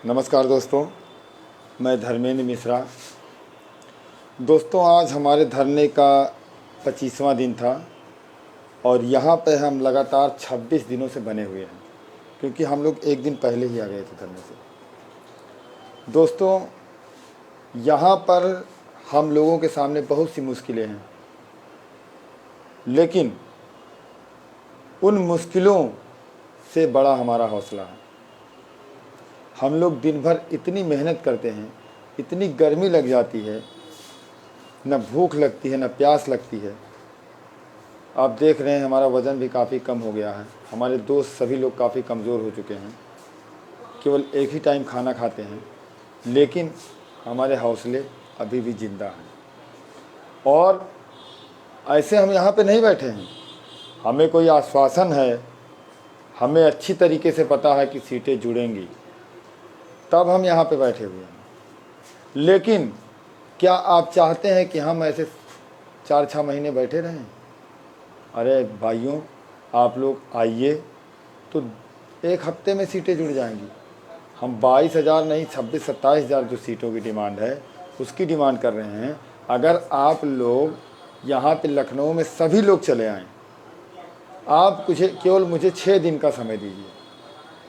नमस्कार दोस्तों, मैं धर्मेंद्र मिश्रा। दोस्तों, आज हमारे धरने का 25वां दिन था और यहाँ पे हम लगातार 26 दिनों से बने हुए हैं, क्योंकि हम लोग एक दिन पहले ही आ गए थे धरने से। दोस्तों, यहाँ पर हम लोगों के सामने बहुत सी मुश्किलें हैं, लेकिन उन मुश्किलों से बड़ा हमारा हौसला है। हम लोग दिन भर इतनी मेहनत करते हैं, इतनी गर्मी लग जाती है, न भूख लगती है न प्यास लगती है। आप देख रहे हैं हमारा वज़न भी काफ़ी कम हो गया है। हमारे दोस्त सभी लोग काफ़ी कमज़ोर हो चुके हैं, केवल एक ही टाइम खाना खाते हैं, लेकिन हमारे हौसले अभी भी ज़िंदा हैं। और ऐसे हम यहाँ पे नहीं बैठे हैं, हमें कोई आश्वासन है, हमें अच्छी तरीके से पता है कि सीटें जुड़ेंगी, तब हम यहाँ पे बैठे हुए हैं। लेकिन क्या आप चाहते हैं कि हम ऐसे 4-6 महीने बैठे रहें? अरे भाइयों, आप लोग आइए तो एक हफ्ते में सीटें जुड़ जाएंगी। हम 22,000 नहीं 26-27,000 जो सीटों की डिमांड है उसकी डिमांड कर रहे हैं। अगर आप लोग यहाँ पे लखनऊ में सभी लोग चले आएँ, आप कुछ केवल मुझे 6 दिन का समय दीजिए।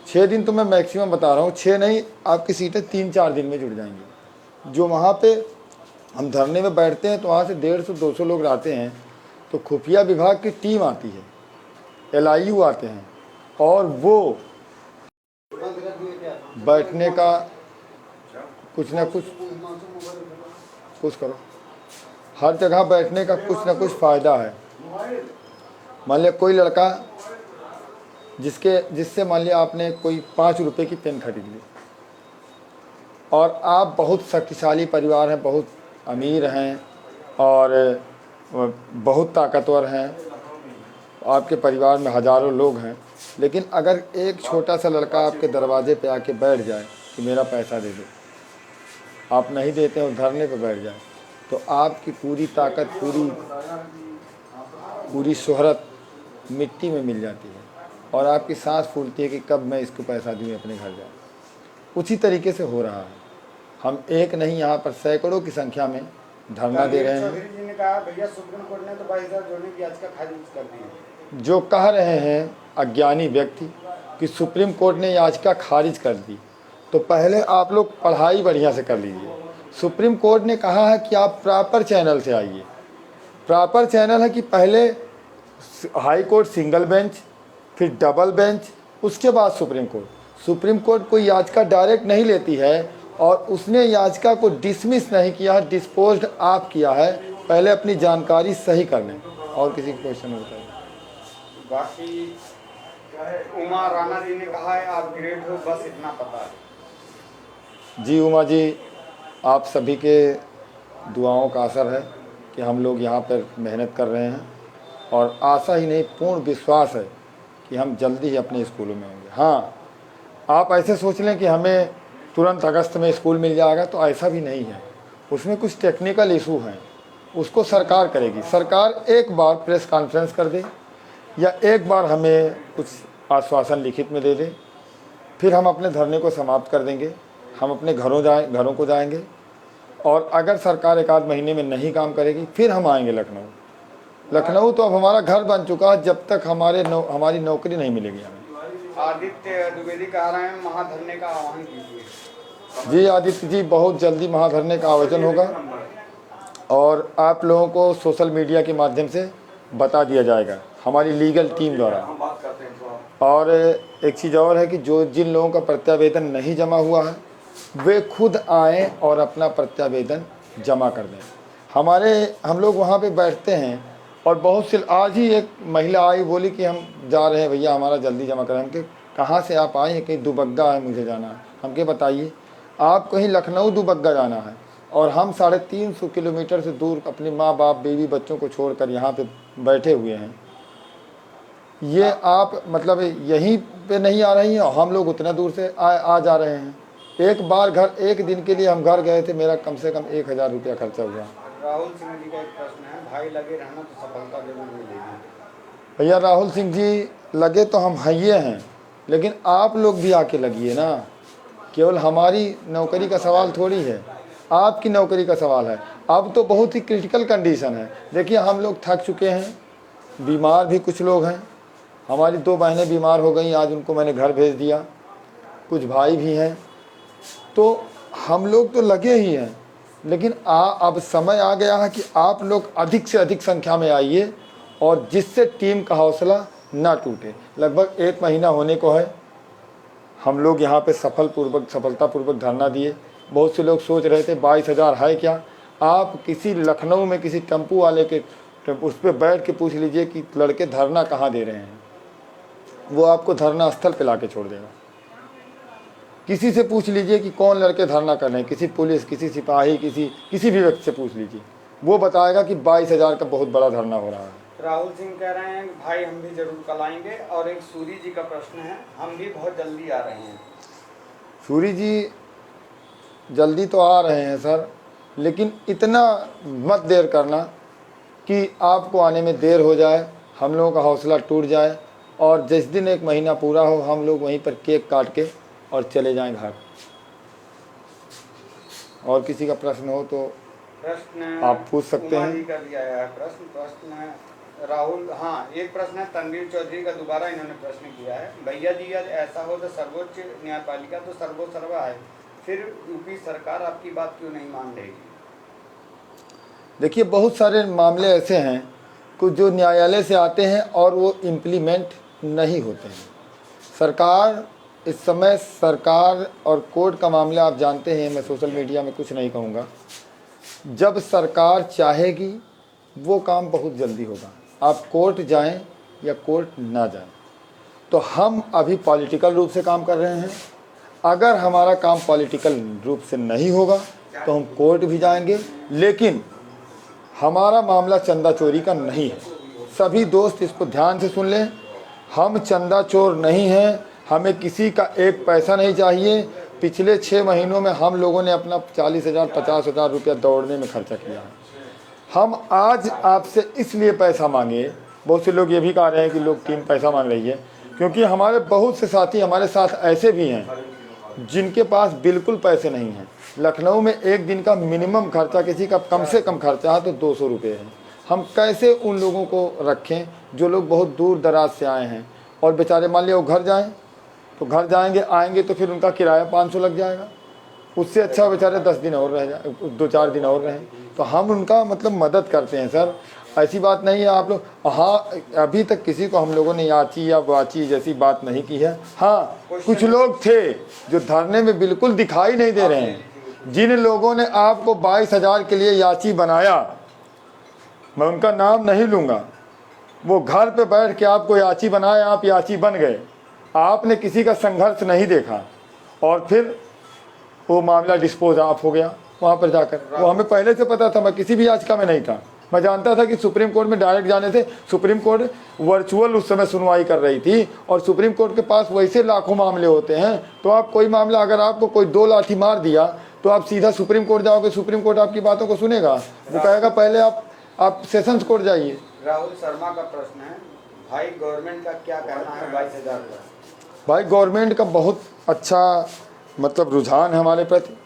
6 दिन तो मैं मैक्सिमम बता रहा हूँ, 6 नहीं, आपकी सीटें 3-4 दिन में जुड़ जाएंगी। जो वहाँ पे हम धरने में बैठते हैं तो वहाँ से 150-200 लोग आते हैं, तो खुफिया विभाग की टीम आती है, LIU आते हैं, और वो बैठने का कुछ ना कुछ करो, हर जगह बैठने का कुछ ना कुछ फ़ायदा है। मान लिया कोई लड़का जिससे मान लिया आपने कोई 5 रुपए की पेन खरीद ली, और आप बहुत शक्तिशाली परिवार हैं, बहुत अमीर हैं और बहुत ताकतवर हैं, आपके परिवार में हज़ारों लोग हैं, लेकिन अगर एक छोटा सा लड़का आपके दरवाजे पे आके बैठ जाए कि मेरा पैसा दे दो, आप नहीं देते हो, धरने पे बैठ जाए, तो आपकी पूरी ताकत, पूरी शोहरत मिट्टी में मिल जाती है और आपकी सांस फूलती है कि कब मैं इसको पैसा दूँ, अपने घर जाऊँ। उसी तरीके से हो रहा है। हम एक नहीं, यहाँ पर सैकड़ों की संख्या में धरना दे रहे हैं। चौधरी जी ने कहा भैया सुप्रीम कोर्ट ने तो 22,000 जोड़ने की याचिका खारिज कर दी है। जो कह रहे हैं अज्ञानी व्यक्ति कि सुप्रीम कोर्ट ने याचिका खारिज कर दी, तो पहले आप लोग पढ़ाई बढ़िया से कर लीजिए। सुप्रीम कोर्ट ने कहा है कि आप प्रॉपर चैनल से आइए। प्रॉपर चैनल है कि पहले हाई कोर्ट सिंगल बेंच, फिर डबल बेंच, उसके बाद सुप्रीम कोर्ट। सुप्रीम कोर्ट कोई याचिका डायरेक्ट नहीं लेती है, और उसने याचिका को डिसमिस नहीं किया है, डिस्पोज्ड आप किया है। पहले अपनी जानकारी सही कर लें। और किसी का क्वेश्चन होता है? बाकी उमा राणा जी ने कहा है आप ग्रेट हो, बस इतना पता है। जी उमा जी, आप सभी के दुआओं का असर है कि हम लोग यहाँ पर मेहनत कर रहे हैं, और आशा ही नहीं, पूर्ण विश्वास है कि हम जल्दी ही अपने स्कूलों में होंगे। हाँ, आप ऐसे सोच लें कि हमें तुरंत अगस्त में स्कूल मिल जाएगा, तो ऐसा भी नहीं है। उसमें कुछ टेक्निकल इशू हैं, उसको सरकार करेगी। सरकार एक बार प्रेस कॉन्फ्रेंस कर दे या एक बार हमें कुछ आश्वासन लिखित में दे दे, फिर हम अपने धरने को समाप्त कर देंगे, हम अपने घरों को जाएंगे। और अगर सरकार 1 आध महीने में नहीं काम करेगी, फिर हम आएंगे लखनऊ। तो अब हमारा घर बन चुका है, जब तक हमारी नौकरी नहीं मिलेगी हमें। आदित्य द्विवेदी कह रहे हैं महाधरने का आह्वान कीजिए। जी आदित्य जी, बहुत जल्दी महाधरने का आयोजन होगा, और आप लोगों को सोशल मीडिया के माध्यम से बता दिया जाएगा हमारी लीगल टीम द्वारा। और एक चीज़ और है कि जिन लोगों का प्रत्यावेदन नहीं जमा हुआ है, वे खुद आएँ और अपना प्रत्यावेदन जमा कर दें। हम लोग वहाँ पे बैठते हैं, और बहुत सी, आज ही एक महिला आई, बोली कि हम जा रहे हैं भैया, हमारा जल्दी जमा करें। हम के कहाँ से आप आए हैं? कहीं दुबग्गा है, मुझे जाना है। हम के बताइए, आप कहीं लखनऊ दुबग्गा जाना है, और हम 350 किलोमीटर से दूर अपने माँ बाप, बीवी बच्चों को छोड़कर यहाँ पे बैठे हुए हैं। ये आप मतलब यहीं पे नहीं आ रही हैं, और हम लोग उतना दूर से आ जा रहे हैं। एक दिन के लिए हम घर गए थे, मेरा कम से कम 1,000 रुपया खर्चा हुआ। राहुल सिंह जी का एक प्रश्न है, भाई लगे रहना तो सफलता जरूर मिलेगी। भैया राहुल सिंह जी, लगे तो हम हइये हैं, लेकिन आप लोग भी आके लगिए ना। केवल हमारी नौकरी का सवाल थोड़ी है, आपकी नौकरी का सवाल है। अब तो बहुत ही क्रिटिकल कंडीशन है। देखिए हम लोग थक चुके हैं, बीमार भी कुछ लोग हैं। हमारी 2 बहनें बीमार हो गई, आज उनको मैंने घर भेज दिया। कुछ भाई भी हैं, तो हम लोग तो लगे ही हैं, लेकिन अब समय आ गया है कि आप लोग अधिक से अधिक संख्या में आइए, और जिससे टीम का हौसला ना टूटे। लगभग 1 महीना होने को है हम लोग यहाँ पे सफलतापूर्वक धरना दिए। बहुत से लोग सोच रहे थे 22,000 है क्या। आप किसी लखनऊ में किसी टेम्पू वाले के उस पर बैठ के पूछ लीजिए कि लड़के धरना कहाँ दे रहे हैं, वो आपको धरना स्थल पे ला के छोड़ देगा। किसी से पूछ लीजिए कि कौन लड़के धरना कर रहे हैं, किसी पुलिस, किसी सिपाही, किसी भी व्यक्ति से पूछ लीजिए, वो बताएगा कि 22,000 का बहुत बड़ा धरना हो रहा है। राहुल सिंह कह रहे हैं भाई हम भी जरूर कल आएंगे। और एक सूरी जी का प्रश्न है, हम भी बहुत जल्दी आ रहे हैं। सूरी जी जल्दी तो आ रहे हैं सर, लेकिन इतना मत देर करना कि आपको आने में देर हो जाए, हम लोगों का हौसला टूट जाए, और जिस दिन 1 महीना पूरा हो हम लोग वहीं पर केक काट के और चले जाएं घर। और किसी का प्रश्न हो तो प्रश्न आप पूछ सकते उमा हैं। जी का दिया है प्रश्न राहुल। हाँ, एक प्रश्न है तनवीर चौधरी का, दोबारा इन्होंने प्रश्न किया है। भैया जी यदि ऐसा हो तो सर्वोच्च न्यायपालिका तो सर्वोसर्वा है, फिर यूपी सरकार आपकी बात क्यों नहीं मान रही? देखिए बहुत सारे मामले ऐसे हैं कुछ जो न्यायालय से आते हैं और वो इम्प्लीमेंट नहीं होते हैं। सरकार इस समय सरकार और कोर्ट का मामला आप जानते हैं, मैं सोशल मीडिया में कुछ नहीं कहूँगा। जब सरकार चाहेगी वो काम बहुत जल्दी होगा, आप कोर्ट जाएं या कोर्ट ना जाएं। तो हम अभी पॉलिटिकल रूप से काम कर रहे हैं। अगर हमारा काम पॉलिटिकल रूप से नहीं होगा तो हम कोर्ट भी जाएंगे, लेकिन हमारा मामला चंदा चोरी का नहीं है। सभी दोस्त इसको ध्यान से सुन लें, हम चंदा चोर नहीं हैं, हमें किसी का एक पैसा नहीं चाहिए। पिछले 6 महीनों में हम लोगों ने अपना 40,000 50,000 रुपया दौड़ने में खर्चा किया है। हम आज आपसे इसलिए पैसा मांगे, बहुत से लोग ये भी कह रहे हैं कि लोग टीम पैसा मांग रही है, क्योंकि हमारे बहुत से साथी हमारे साथ ऐसे भी हैं जिनके पास बिल्कुल पैसे नहीं हैं। लखनऊ में एक दिन का मिनिमम खर्चा, किसी का कम से कम खर्चा है तो 200 रुपये है। हम कैसे उन लोगों को रखें जो लोग बहुत दूर दराज से आए हैं, और बेचारे मान लिया वो घर जाएं तो घर जाएंगे, आएंगे तो फिर उनका किराया 500 लग जाएगा। उससे अच्छा बेचारे 10 दिन और रह जाए, 2-4 दिन और रहें। तो हम उनका मतलब मदद करते हैं सर, ऐसी बात नहीं है आप लोग। हाँ, अभी तक किसी को हम लोगों ने याची या वाची जैसी बात नहीं की है। हाँ, कुछ लोग थे जो धरने में बिल्कुल दिखाई नहीं दे रहे हैं। जिन लोगों ने आपको 22,000 के लिए याची बनाया, मैं उनका नाम नहीं लूँगा, वो घर पे बैठ के आपको याची बनाए, आप याची बन गए। आपने किसी का संघर्ष नहीं देखा, और फिर वो मामला डिस्पोज ऑफ हो गया वहाँ पर जाकर। वो हमें पहले से पता था, मैं किसी भी याचिका में नहीं था। मैं जानता था कि सुप्रीम कोर्ट में डायरेक्ट जाने से, सुप्रीम कोर्ट वर्चुअल उस समय सुनवाई कर रही थी, और सुप्रीम कोर्ट के पास वैसे लाखों मामले होते हैं। तो आप कोई मामला, अगर आपको कोई 2 लाठी मार दिया तो आप सीधा सुप्रीम कोर्ट जाओगे, सुप्रीम कोर्ट आपकी बातों को सुनेगा। वो कहेगा पहले आप सेशंस कोर्ट जाइए। राहुल शर्मा का प्रश्न है, भाई गवर्नमेंट का क्या कहना है 22,000 का? भाई गवर्नमेंट का बहुत अच्छा मतलब रुझान है हमारे प्रति।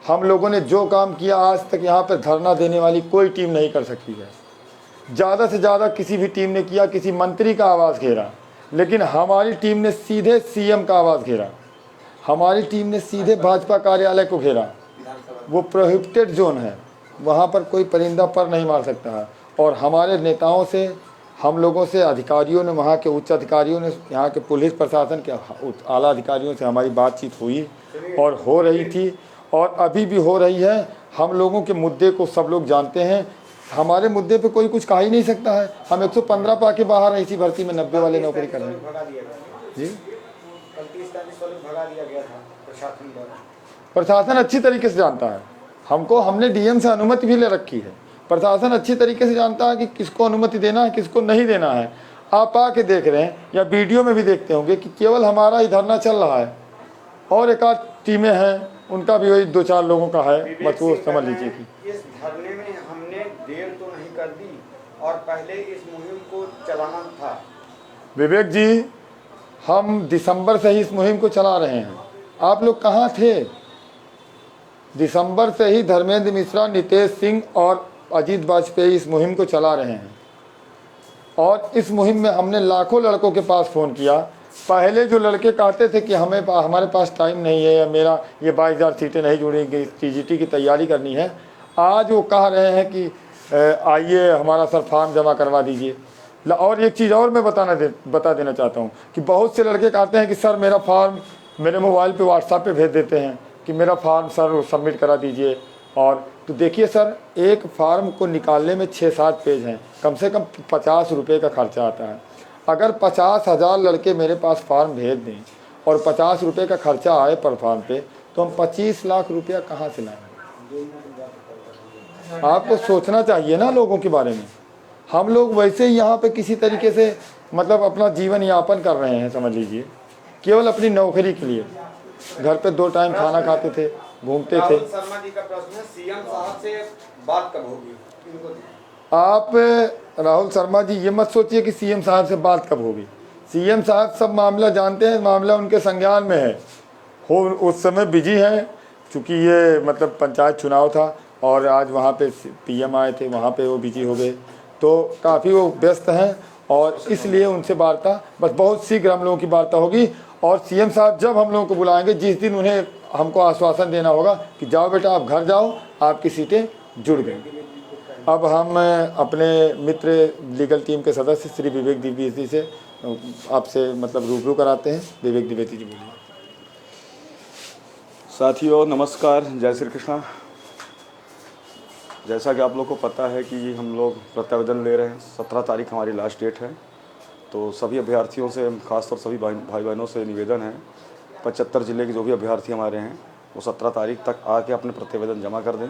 हम लोगों ने जो काम किया आज तक यहाँ पर धरना देने वाली कोई टीम नहीं कर सकती है। ज़्यादा से ज़्यादा किसी भी टीम ने किया, किसी मंत्री का आवाज़ घेरा, लेकिन हमारी टीम ने सीधे सीएम का आवाज़ घेरा, हमारी टीम ने सीधे भाजपा कार्यालय को घेरा। वो प्रोहिबिटेड जोन है, वहाँ पर कोई परिंदा पर नहीं मार सकता है। और हमारे नेताओं से, हम लोगों से, अधिकारियों ने, वहाँ के उच्च अधिकारियों ने, यहाँ के पुलिस प्रशासन के आला अधिकारियों से हमारी बातचीत हुई और हो रही थी, और अभी भी हो रही है। हम लोगों के मुद्दे को सब लोग जानते हैं, हमारे मुद्दे पे कोई कुछ कहा ही नहीं सकता है। हम 115 पा के बाहर इसी भर्ती में 90 वाले नौकरी कर रहे हैं जी। प्रशासन अच्छी तरीके से जानता है हमको, हमने डीएम से अनुमति भी ले रखी है। प्रशासन अच्छी तरीके से जानता है कि किसको अनुमति देना है, किसको नहीं देना है। आप आके देख रहे हैं या वीडियो में भी देखते होंगे कि केवल हमारा ही धरना चल रहा है, और एक आध टीमें हैं उनका भी वही 2-4 लोगों का है, बस वो समझ लीजिए कि इस धरने में हमने देर तो नहीं कर दी, और पहले इस मुहिम को चलाना था? विवेक जी, हम दिसंबर से ही इस मुहिम को चला रहे हैं। आप लोग कहाँ थे? दिसंबर से ही धर्मेंद्र मिश्रा, नितेश सिंह और अजीत वाजपेयी इस मुहिम को चला रहे हैं और इस मुहिम में हमने लाखों लड़कों के पास फ़ोन किया। पहले जो लड़के कहते थे कि हमारे पास टाइम नहीं है या मेरा ये 22,000 सीटें नहीं जुड़ेंगी, TGT की तैयारी करनी है, आज वो कह रहे हैं कि आइए हमारा सर फॉर्म जमा करवा दीजिए। और एक चीज़ और मैं बता देना चाहता हूँ कि बहुत से लड़के कहते हैं कि सर मेरा फॉर्म मेरे मोबाइल पे व्हाट्सएप पे भेज देते हैं कि मेरा फॉर्म सर सबमिट करा दीजिए। और तो देखिए सर, एक फार्म को निकालने में 6-7 पेज हैं, कम से कम 50 रुपये का खर्चा आता है। अगर 50,000 लड़के मेरे पास फार्म भेज दें और 50 रुपये का खर्चा आए पर फार्म पे, तो हम 25 लाख रुपया कहाँ से लाएंगे? आपको सोचना चाहिए ना लोगों के बारे में। हम लोग वैसे ही यहाँ पे किसी तरीके से मतलब अपना जीवन यापन कर रहे हैं, समझ लीजिए, केवल अपनी नौकरी के लिए। घर पे 2 टाइम खाना खाते थे, घूमते थे। राहुल शर्मा जी का प्रश्न है, सीएम साहब से बात कब होगी? आप राहुल शर्मा जी ये मत सोचिए कि सीएम साहब से बात कब होगी। सीएम साहब सब मामला जानते हैं, मामला उनके संज्ञान में है, हो उस समय बिजी हैं, चूँकि ये मतलब पंचायत चुनाव था और आज वहाँ पे PM आए थे, वहाँ पे वो बिजी हो गए, तो काफ़ी वो व्यस्त हैं और इसलिए उनसे वार्ता बस बहुत शीघ्र हम लोगों की वार्ता होगी। और सीएम साहब जब हम लोगों को बुलाएंगे, जिस दिन उन्हें हमको आश्वासन देना होगा कि जाओ बेटा आप घर जाओ, आपकी सीटें जुड़ गई। अब हम अपने मित्र लीगल टीम के सदस्य श्री विवेक द्विवेदी से आपसे मतलब रूबरू कराते हैं। विवेक द्विवेदी जी बोलिए। साथियों नमस्कार, जय श्री कृष्णा। जैसा कि आप लोग को पता है कि हम लोग प्रत्यावेदन ले रहे हैं, 17 तारीख हमारी लास्ट डेट है। तो सभी अभ्यर्थियों से, खासतौर सभी भाई बहनों से निवेदन है, 75 ज़िले के जो भी अभ्यर्थी हमारे हैं वो 17 तारीख तक आके अपने प्रत्यावेदन जमा कर दें,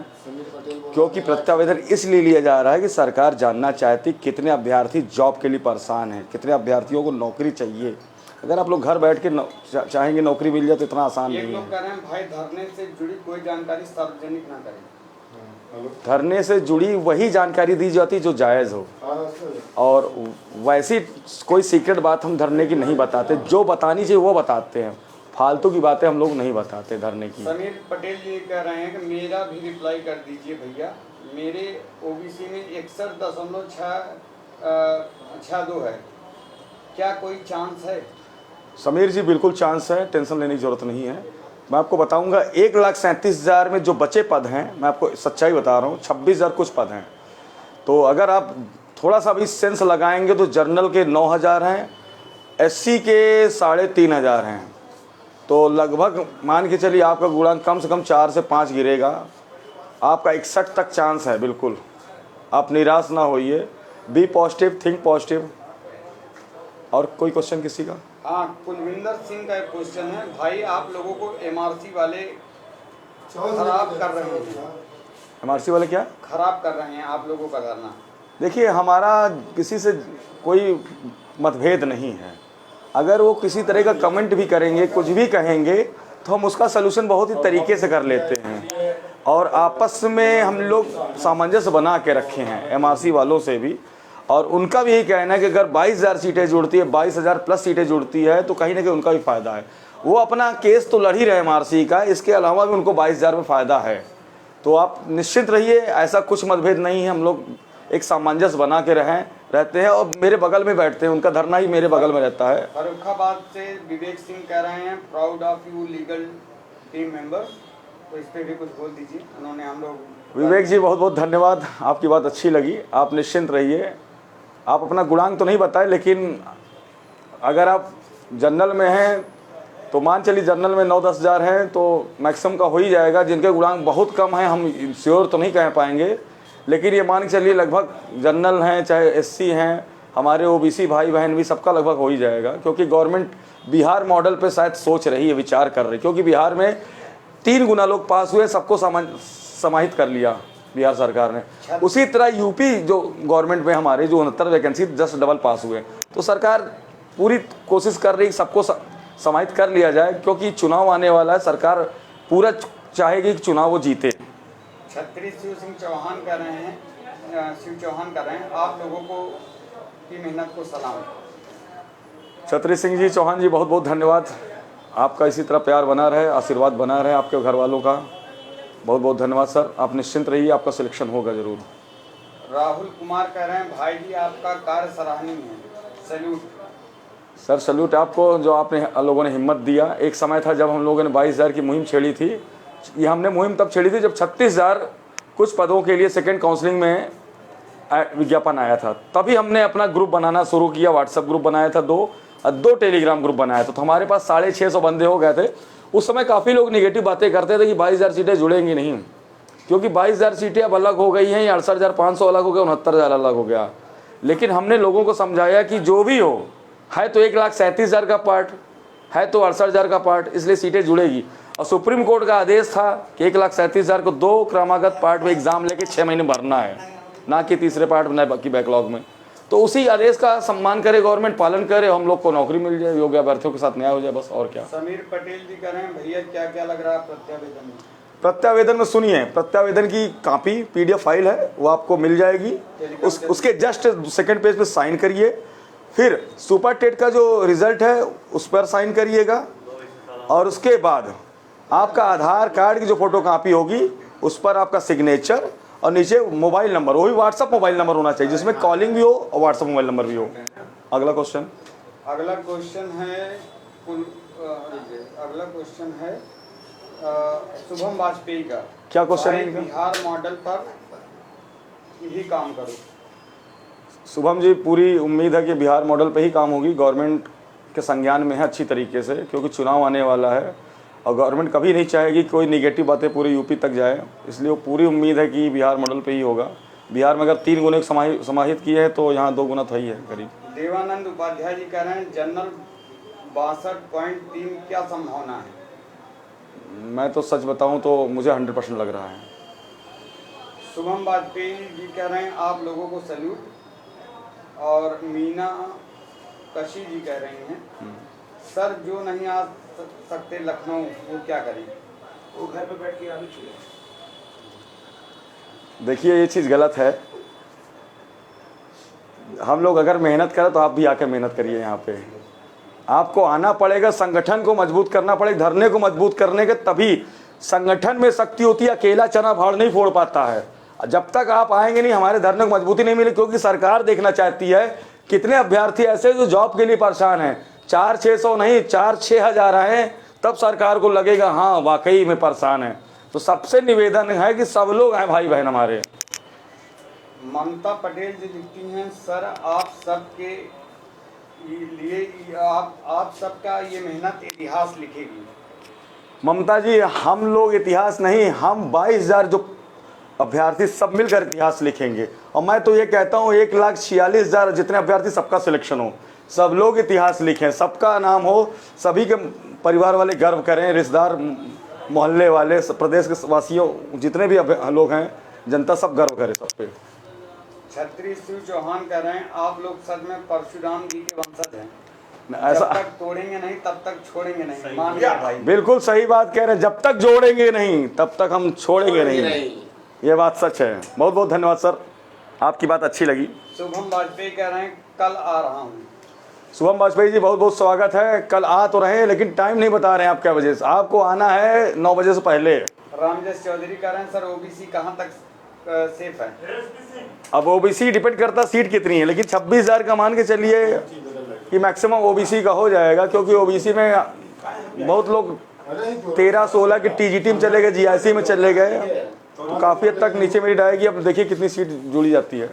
क्योंकि प्रत्यावेदन इसलिए लिया जा रहा है कि सरकार जानना चाहती कितने अभ्यर्थी जॉब के लिए परेशान हैं, कितने अभ्यर्थियों को नौकरी चाहिए। अगर आप लोग घर बैठ के चाहेंगे नौकरी मिल जाए तो इतना आसान नहीं है। लोग कह रहे हैं भाई धरने से जुड़ी कोई जानकारी सार्वजनिक ना करें। धरने से जुड़ी वही जानकारी दी जाती जो जायज़ हो, और वैसी कोई सीक्रेट बात हम धरने की नहीं बताते, जो बतानी चाहिए वो बताते हैं, फालतू की बातें हम लोग नहीं बताते धरने की। समीर पटेल जी कह रहे हैं कि मेरा भी रिप्लाई कर दीजिए भैया, मेरे OBC में 61.62 है, क्या कोई चांस है? समीर जी बिल्कुल चांस है, टेंशन लेने की ज़रूरत नहीं है। मैं आपको बताऊंगा 1,37,000 में जो बचे पद हैं, मैं आपको सच्चाई बता रहा हूँ, 26,000 कुछ पद हैं। तो अगर आप थोड़ा सा भी सेंस लगाएंगे तो जनरल के 9,000 हैं, SC के 3,500 हैं। तो लगभग मान के चलिए आपका गुणांक कम से कम 4 से 5 गिरेगा, आपका 61 तक चांस है। बिल्कुल आप निराश ना होइए, बी पॉजिटिव, थिंक पॉजिटिव। और कोई क्वेश्चन किसी का? हाँ, कुलविंदर सिंह का एक क्वेश्चन है, भाई आप लोगों को MRC वाले खराब कर रहे हैं। MRC वाले क्या खराब कर रहे हैं आप लोगों का धरना? देखिए, हमारा किसी से कोई मतभेद नहीं है। अगर वो किसी तरह का कमेंट भी करेंगे, कुछ भी कहेंगे, तो हम उसका सलूशन बहुत ही तरीके से कर लेते हैं और आपस में हम लोग सामंजस्य बना के रखे हैं MRC वालों से भी। और उनका भी यही कहना है कि अगर 22,000 सीटें जुड़ती है, 22,000 प्लस सीटें जुड़ती है, तो कहीं ना कहीं उनका भी फ़ायदा है। वो अपना केस तो लड़ ही रहे MRC का, इसके अलावा भी उनको 22,000 में फ़ायदा है। तो आप निश्चिंत रहिए, ऐसा कुछ मतभेद नहीं है। हम लोग एक सामंजस्य बना के रहते हैं और मेरे बगल में बैठते हैं, उनका धरना ही मेरे बगल में रहता है। फर्रुखाबाद से विवेक सिंह कह रहे हैं, proud of you legal team members, तो इस पर भी कुछ बोल दीजिए। उन्होंने हम लोग विवेक जी बहुत बहुत धन्यवाद, आपकी बात अच्छी लगी। आप निश्चिंत रहिए, आप अपना गुणांक तो नहीं बताए, लेकिन अगर आप जनरल में हैं तो मान चलिए जनरल में 9-10 हज़ार हैं तो मैक्सिमम का हो ही जाएगा। जिनके गुणांक बहुत कम हैं हम श्योर तो नहीं कह पाएंगे, लेकिन ये मान के चलिए लगभग जनरल हैं चाहे SC हैं, हमारे OBC भाई बहन भी, सबका लगभग हो ही जाएगा। क्योंकि गवर्नमेंट बिहार मॉडल पे शायद सोच रही है, विचार कर रही है, क्योंकि बिहार में 3 गुना लोग पास हुए, सबको समाहित कर लिया बिहार सरकार ने। उसी तरह यूपी जो गवर्नमेंट में हमारे जो 69 वैकेंसी 10 डबल पास हुए। तो सरकार पूरी कोशिश कर रही सबको समाहित कर लिया जाए, क्योंकि चुनाव आने वाला है, सरकार पूरा चाहेगी कि चुनाव वो जीते। छत्री शिव चौहान कह रहे हैं, आप लोगों को की मेहनत को सलाम। छतरी सिंह जी चौहान जी, बहुत बहुत धन्यवाद। आपका इसी तरह प्यार बना रहे, आशीर्वाद बना रहे आपके घर वालों का। बहुत बहुत धन्यवाद सर, आप निश्चिंत रहिए, आपका सिलेक्शन होगा ज़रूर। राहुल कुमार कह रहे हैं भाई जी आपका कार्य सराहनीय है, सैल्यूट। सर सैल्यूट आपको, जो आपने लोगों ने हिम्मत दिया। एक समय था जब हम लोगों ने 22,000 की मुहिम छेड़ी थी। ये हमने मुहिम तब छेड़ी थी जब 36,000 कुछ पदों के लिए सेकंड काउंसलिंग में विज्ञापन आया था। तभी हमने अपना ग्रुप बनाना शुरू किया, व्हाट्सएप ग्रुप बनाया था, दो टेलीग्राम ग्रुप बनाया था। तो हमारे पास 650 बंदे हो गए थे। उस समय काफ़ी लोग निगेटिव बातें करते थे कि 22,000 सीटें जुड़ेंगी नहीं, क्योंकि 22,000 सीटें अब अलग हो गई हैं, 68,500 अलग हो गया, 69,000 अलग हो गया। लेकिन हमने लोगों को समझाया कि जो भी हो, है तो 1,37,000 का पार्ट, है तो 68,000 का पार्ट, इसलिए सीटें जुड़ेगी। और सुप्रीम कोर्ट का आदेश था कि 1,37,000 को 2 क्रमागत पार्ट में एग्जाम लेके 6 महीने भरना है, ना कि तीसरे पार्ट में, ना कि बैकलॉग में। तो उसी आदेश का सम्मान करे गवर्नमेंट, पालन करे, हम लोग को नौकरी मिल जाए, योग्य अभ्यर्थियों के साथ न्याय हो जाए, बस और क्या। समीर पटेल जी कह रहे हैं भैया क्या क्या लग रहा है प्रत्यावेदन में? प्रत्यावेदन में सुनिए, प्रत्यावेदन की कॉपी PDF फाइल है, वो आपको मिल जाएगी। उसके जस्ट सेकंड पेज पे साइन करिए, फिर सुपर टेट का जो रिजल्ट है उस पर साइन करिएगा, और उसके बाद आपका आधार कार्ड की जो फोटो कॉपी होगी उस पर आपका सिग्नेचर, और नीचे मोबाइल नंबर, वही व्हाट्सअप मोबाइल नंबर होना चाहिए जिसमें कॉलिंग भी हो और व्हाट्सअप मोबाइल नंबर भी हो। अगला क्वेश्चन है शुभम वाजपेयी का। क्या क्वेश्चन है इनका? बिहार मॉडल पर ही काम करो। शुभम जी, पूरी उम्मीद है कि बिहार मॉडल पे ही काम होगी। गवर्नमेंट के संज्ञान में है अच्छी तरीके से, क्योंकि चुनाव आने वाला है और गवर्नमेंट कभी नहीं चाहेगी कोई निगेटिव बातें पूरे यूपी तक जाए, इसलिए वो पूरी उम्मीद है कि बिहार मॉडल पे ही होगा। बिहार में अगर 3 गुने समाहित किए हैं तो यहाँ 2 गुना था ही है करीब। देवानंद उपाध्याय जी कह रहे हैं जनरल 62.3 क्या संभावना है? मैं तो सच बताऊं तो मुझे 100% लग रहा है। शुभम वाजपेयी जी कह रहे हैं आप लोगों को सैल्यूट। और मीना कशी जी कह रही हैं सर जो नहीं आ सकते लखनऊ वो क्या करें? वो घर पे बैठ के आलू चाहिए। देखिए ये चीज़ गलत है। हम लोग अगर मेहनत करें तो आप भी आकर मेहनत करिए। यहाँ पे आपको आना पड़ेगा, संगठन को मजबूत करना पड़ेगा, धरने को मजबूत करने के तभी संगठन में शक्ति होती है। अकेला चना भाड़ नहीं फोड़ पाता है। जब तक आप आएंगे नहीं हमारे धरने को मजबूती नहीं मिलेगी, क्योंकि सरकार देखना चाहती है कितने अभ्यर्थी ऐसे जो जॉब के लिए परेशान हैं। 400-600 नहीं 4-6 हज़ार आए तब सरकार को लगेगा हाँ वाकई में परेशान है। तो सबसे निवेदन है कि सब लोग आए भाई बहन हमारे। ममता पटेल जी लिखती हैं सर आप सबके लिए आप सबका ये मेहनत इतिहास लिखेगी। ममता जी हम लोग इतिहास नहीं, हम 22,000 जो अभ्यर्थी सब मिलकर इतिहास लिखेंगे। और मैं तो ये कहता हूँ 1,46,000 जितने अभ्यर्थी सबका सिलेक्शन हो, सब लोग इतिहास लिखें, सबका नाम हो, सभी के परिवार वाले गर्व करें, रिश्तेदार मोहल्ले वाले प्रदेश के वासियों जितने भी लोग हैं, जनता सब गर्व करे सब पे। छत्री शिव चौहान कह रहे हैं आप लोग सच में परशुराम जी के वंशज हैं। ऐसा जब तक तोड़ेंगे नहीं तब तक छोड़ेंगे नहीं। मान लिया भाई, बिल्कुल सही बात कह रहे हैं। जब तक जोड़ेंगे नहीं तब तक हम छोड़ेंगे नहीं। ये बात सच है। बहुत बहुत धन्यवाद सर, आपकी बात अच्छी लगी। शुभम वाजपेयी कह रहे हैं कल आ रहा हूँ। शुभम वाजपेयी जी बहुत बहुत स्वागत है। कल आ तो रहे हैं लेकिन टाइम नहीं बता रहे हैं आप क्या वजह से। आपको आना है 9 बजे से पहले। रामजस चौधरी कह रहे हैं सर ओबीसी कहाँ तक सेफ है? अब ओबीसी डिपेंड करता सीट कितनी है, लेकिन 26,000 का मान के चलिए कि मैक्सिमम ओबीसी का हो जाएगा, क्योंकि ओबीसी में बहुत लोग 13-16 की टीजीटी में चले गए, जीआईसी में चले गए, तो काफ़ी हद तक नीचे मेरी आएगी। अब देखिए कितनी सीट जुड़ी जाती है।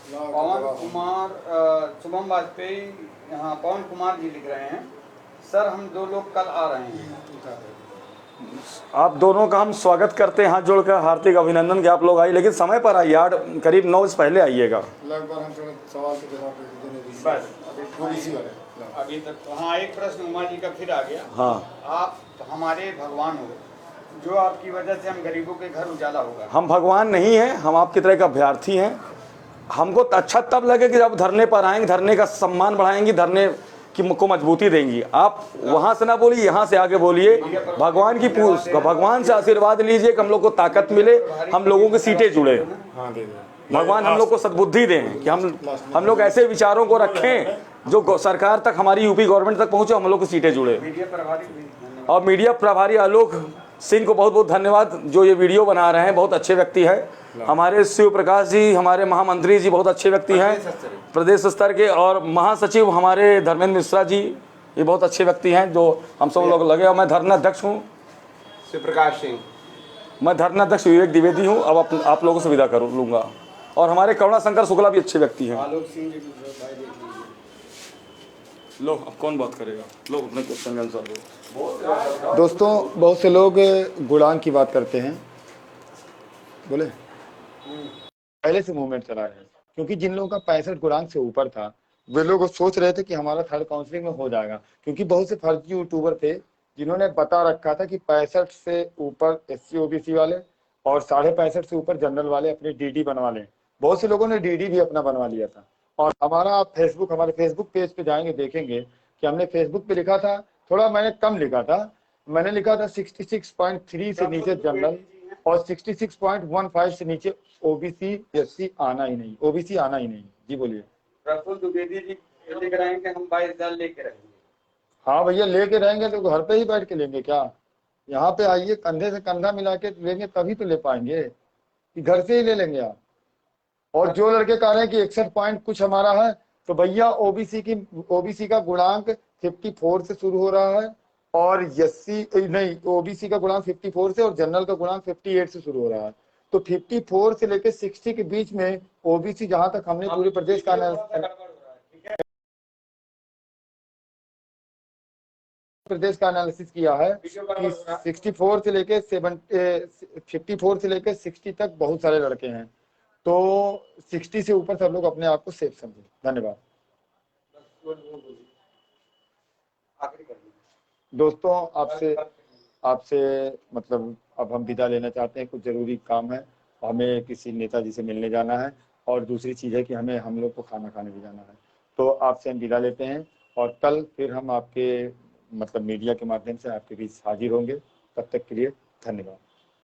पवन कुमार शुभम वाजपेयी यहाँ पवन कुमार जी लिख रहे हैं सर हम 2 लोग कल आ रहे हैं। आप दोनों का हम स्वागत करते हैं हाथ जोड़कर, हार्दिक अभिनंदन कि आप लोग आइए, लेकिन समय पर आइए, करीब 9 से पहले आइएगा। लगभग हम सवाल के जवाब बस अभी तक। हाँ एक प्रश्न उमा जी का फिर आ गया। हाँ आप हमारे भगवान हो, जो आपकी वजह से हम गरीबों के घर उजाला होगा। हम भगवान नहीं हैं, हम आपकी तरह के अभ्यर्थी हैं। हमको अच्छा तब लगे कि जब धरने पर आएंगे, धरने का सम्मान बढ़ाएंगी, धरने की को मजबूती देंगी। आप वहाँ से ना बोलिए, यहाँ से आगे बोलिए। भगवान की भगवान से आशीर्वाद लीजिए कि हम लोग को ताकत मिले, हम लोगों की सीटें जुड़े। हाँ दे भगवान हम लोग को सद्बुद्धि दें कि हम लोग ऐसे विचारों को रखें जो सरकार तक, हमारी यूपी गवर्नमेंट तक पहुँचे, हम लोग की सीटें जुड़े। मीडिया प्रभारी भी धन्यवाद। और मीडिया प्रभारी आलोक सिंह को बहुत बहुत धन्यवाद, जो ये वीडियो बना रहे हैं, बहुत अच्छे व्यक्ति हैं। हमारे शिव प्रकाश जी, हमारे महामंत्री जी बहुत अच्छे व्यक्ति हैं प्रदेश स्तर के, और महासचिव हमारे धर्मेंद्र मिश्रा जी, ये बहुत अच्छे व्यक्ति हैं जो हम सब लोग लगे। और मैं धरना अध्यक्ष हूँ शिव प्रकाश सिंह, मैं धरना अध्यक्ष विवेक द्विवेदी हूँ। अब आप लोगों से विदा कर लूँगा। और हमारे करुणा शंकर शुक्ला भी अच्छे व्यक्ति हैं। आलोक सिंह जी भी भाई देख लीजिए। लो अब कौन बात करेगा, लो अपने क्वेश्चन का आंसर दो। दोस्तों, बहुत से लोग गुणांक की बात करते हैं, बोले पहले से मूवमेंट चला रहे हैं, क्योंकि जिन लोगों का 65 गुणांक से ऊपर था वे लोग सोच रहे थे कि हमारा थर्ड काउंसलिंग में हो जाएगा, क्योंकि बहुत से फर्जी यूट्यूबर थे जिन्होंने बता रखा था कि 65 से ऊपर SC OBC वाले और 65.5 से ऊपर जनरल वाले अपने DD बनवा लें। बहुत से लोगों ने DD भी अपना बनवा लिया था। और हमारे फेसबुक पेज पे जाएंगे, देखेंगे कि हमने फेसबुक पे लिखा था, थोड़ा मैंने कम लिखा था, मैंने लिखा था 66.3 से नीचे जनरल और 66.15 से नीचे OBC SC आना ही नहीं, OBC आना ही नहीं। जी बोलिए। प्रफुल्ल द्विवेदी जी लिख रहे हैं कि हम 22,000 लेके रहेंगे। हाँ भैया, लेके रहेंगे तो घर पे ही बैठ के लेंगे क्या? यहाँ पे आइए, कंधे से कंधा मिला के लेंगे तभी तो ले पाएंगे, कि घर से ही ले लेंगे आप। और जो लड़के कह रहे हैं कि 61 पॉइंट कुछ हमारा है, तो भैया ओबीसी का गुणांक 54 से शुरू हो रहा है और ओबीसी का गुणांक 54 से और जनरल का गुणांक 58 से शुरू हो रहा है। तो 54 से लेकर 60 के बीच में ओबीसी, जहां तक हमने पूरे प्रदेश का एनालिसिस किया है कि 64 से लेके 54 से लेकर 60 तक बहुत सारे लड़के हैं, तो 60 से ऊपर सब लोग अपने आप को सेफ समझे। धन्यवाद दोस्तों। आपसे मतलब अब हम विदा लेना चाहते हैं, कुछ जरूरी काम है, हमें किसी नेताजी से मिलने जाना है, और दूसरी चीज है कि हम लोग को खाना खाने भी जाना है। तो आपसे हम विदा लेते हैं और कल फिर हम आपके मीडिया के माध्यम से आपके बीच हाजिर होंगे। तब तक के लिए धन्यवाद।